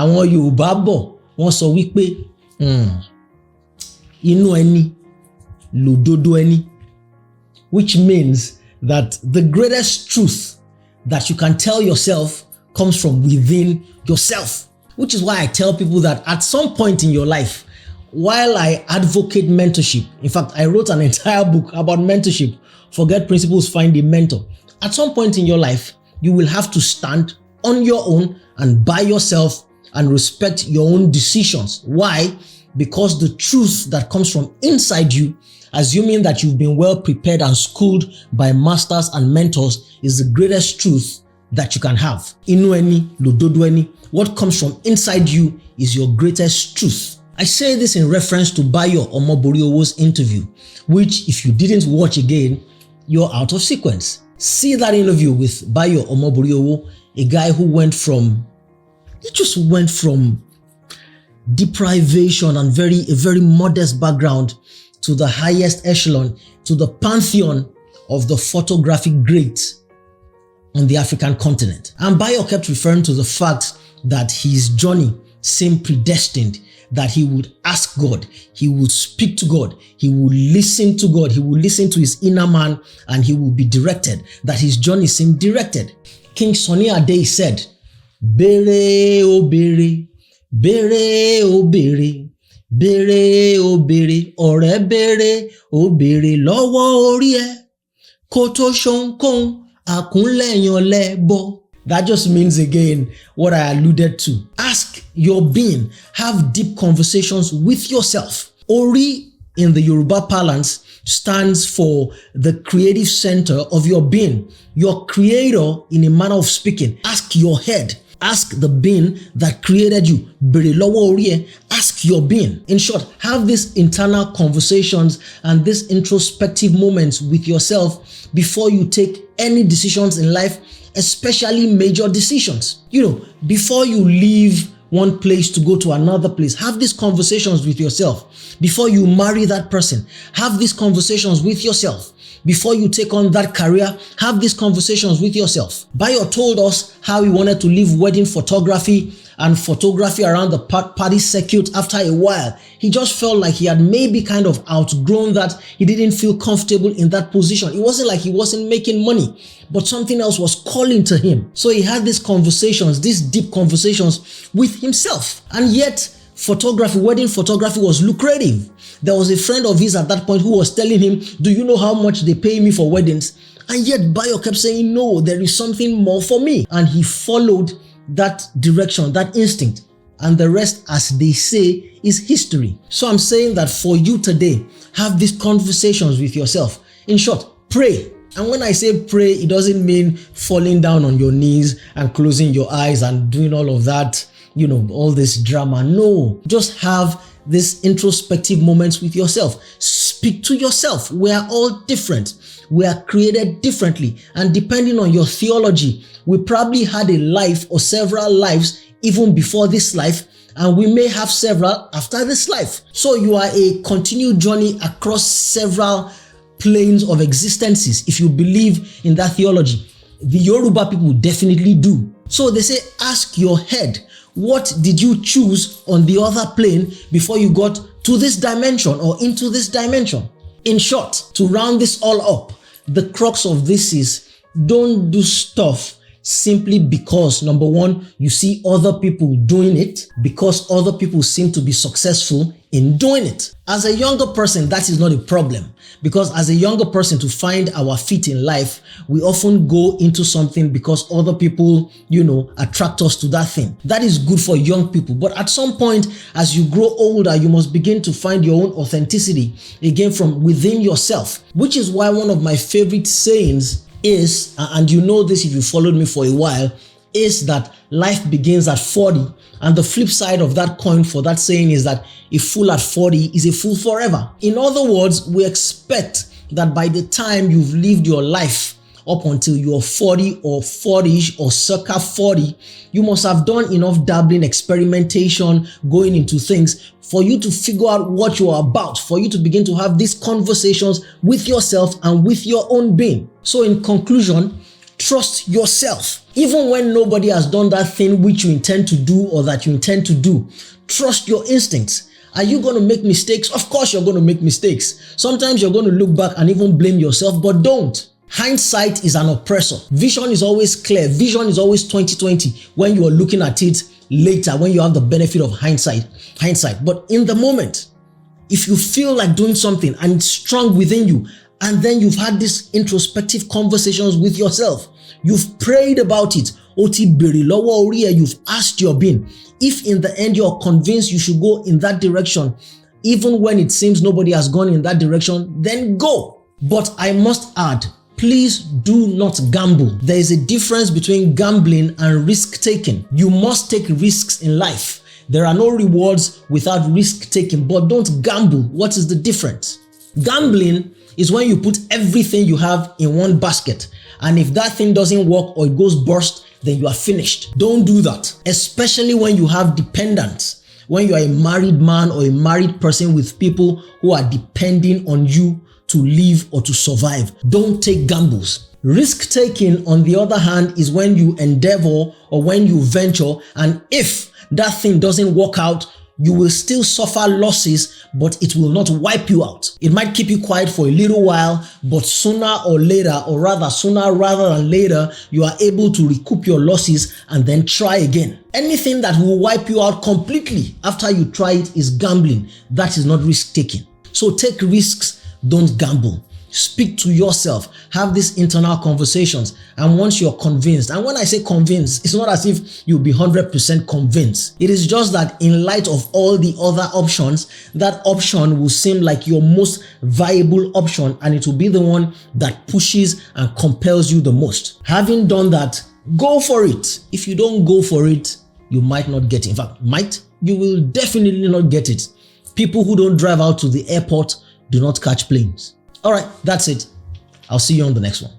Àwọn Yorùbá bọ̀ wọ́n sọ wípé inú ẹni lòdodo ẹni, which means that the greatest truth that you can tell yourself comes from within yourself. Which is why I tell people that at some point in your life, while I advocate mentorship, in fact, I wrote an entire book about mentorship, Forget Principles, Find a Mentor. At some point in your life, you will have to stand on your own and by yourself and respect your own decisions. Why? Because the truth that comes from inside you, assuming that you've been well prepared and schooled by masters and mentors, is the greatest truth that you can have. Inú ẹni lòdodo ẹni. What comes from inside you is your greatest truth. I say this in reference to Bayo Omoboriowo's interview, which if you didn't watch again, you're out of sequence. See that interview with Bayo Omoboriowo, a guy who went from deprivation and a very modest background to the highest echelon, to the pantheon of the photographic greats on the African continent. And Bayo kept referring to the fact that his journey seemed predestined, that he would ask God, he would speak to God, he would listen to God, he would listen to his inner man, and he would be directed, that his journey seemed directed. King Sunny Ade said, "Bere o bere, bere o bere, bere o bere, ọ̀rẹ́ bere o bere lọ́wọ́ orí ẹ, kó tó ṣohunkóhun, àkúnlẹ̀yàn lẹ́bọ." That just means again what I alluded to. Ask your being, have deep conversations with yourself. Ori in the Yoruba parlance stands for the creative center of your being, your creator in a manner of speaking. Ask your head. Ask the being that created you. Bere lọ́wọ́ orí ẹ. Ask your being. In short, have these internal conversations and these introspective moments with yourself before you take any decisions in life, especially major decisions. Before you leave one place to go to another place, have these conversations with yourself. Before you marry that person, have these conversations with yourself. Before you take on that career, have these conversations with yourself. Bayo told us how he wanted to leave wedding photography and photography around the party circuit after a while. He just felt like he had maybe kind of outgrown that. He didn't feel comfortable in that position. It wasn't like he wasn't making money, but something else was calling to him. So he had these conversations, these deep conversations with himself. And yet, wedding photography was lucrative. There was a friend of his at that point who was telling him, "Do you know how much they pay me for weddings?" And yet Bayo kept saying, "No, there is something more for me." And he followed that direction, that instinct. And the rest, as they say, is history. So I'm saying that for you today, have these conversations with yourself. In short, pray. And when I say pray, it doesn't mean falling down on your knees and closing your eyes and doing all of that, all this drama. No, just have these introspective moments with yourself. Speak to yourself. We are all different. We are created differently. And depending on your theology, we probably had a life or several lives even before this life, and we may have several after this life. So you are a continued journey across several planes of existences if you believe in that theology. The Yoruba people definitely do. So they say, ask your head, what did you choose on the other plane before you got to this dimension or into this dimension? In short, to round this all up, the crux of this is don't do stuff simply because, number one, you see other people doing it, because other people seem to be successful in doing it. As a younger person, that is not a problem, because as a younger person, to find our feet in life, we often go into something because other people, attract us to that thing. That is good for young people. But at some point, as you grow older, you must begin to find your own authenticity again from within yourself, which is why one of my favorite sayings is, and you know this if you followed me for a while, is that life begins at 40. And the flip side of that coin for that saying is that a fool at 40 is a fool forever. In other words, we expect that by the time you've lived your life up until you're 40 or 40ish or circa 40, you must have done enough dabbling, experimentation, going into things for you to figure out what you're about, for you to begin to have these conversations with yourself and with your own being. So in conclusion, trust yourself. Even when nobody has done that thing which you intend to do or that you intend to do, trust your instincts. Are you going to make mistakes? Of course you're going to make mistakes. Sometimes you're going to look back and even blame yourself, but don't. Hindsight is an oppressor. Vision is always clear. Vision is always 20/20 when you are looking at it later, when you have the benefit of hindsight. But in the moment, if you feel like doing something and it's strong within you, and then you've had these introspective conversations with yourself, you've prayed about it, you've asked your being, if in the end you're convinced you should go in that direction, even when it seems nobody has gone in that direction, then go. But I must add, please do not gamble. There is a difference between gambling and risk-taking. You must take risks in life. There are no rewards without risk-taking, but don't gamble. What is the difference? Gambling is when you put everything you have in one basket, and if that thing doesn't work or it goes burst, then you are finished. Don't do that, especially when you have dependents. When you are a married man or a married person with people who are depending on you to live or to survive. Don't take gambles. Risk-taking, on the other hand, is when you endeavor or when you venture, and if that thing doesn't work out, you will still suffer losses, but it will not wipe you out. It might keep you quiet for a little while, but sooner or later, or rather sooner rather than later, you are able to recoup your losses and then try again. Anything that will wipe you out completely after you try it is gambling. That is not risk-taking. So take risks, don't gamble. Speak to yourself, have these internal conversations, and once you're convinced, and when I say convinced, it's not as if you'll be 100% convinced. It is just that in light of all the other options, that option will seem like your most viable option, and it will be the one that pushes and compels you the most. Having done that, go for it. If you don't go for it, you might not get it. In fact, you will definitely not get it. People who don't drive out to the airport do not catch planes. All right, that's it. I'll see you on the next one.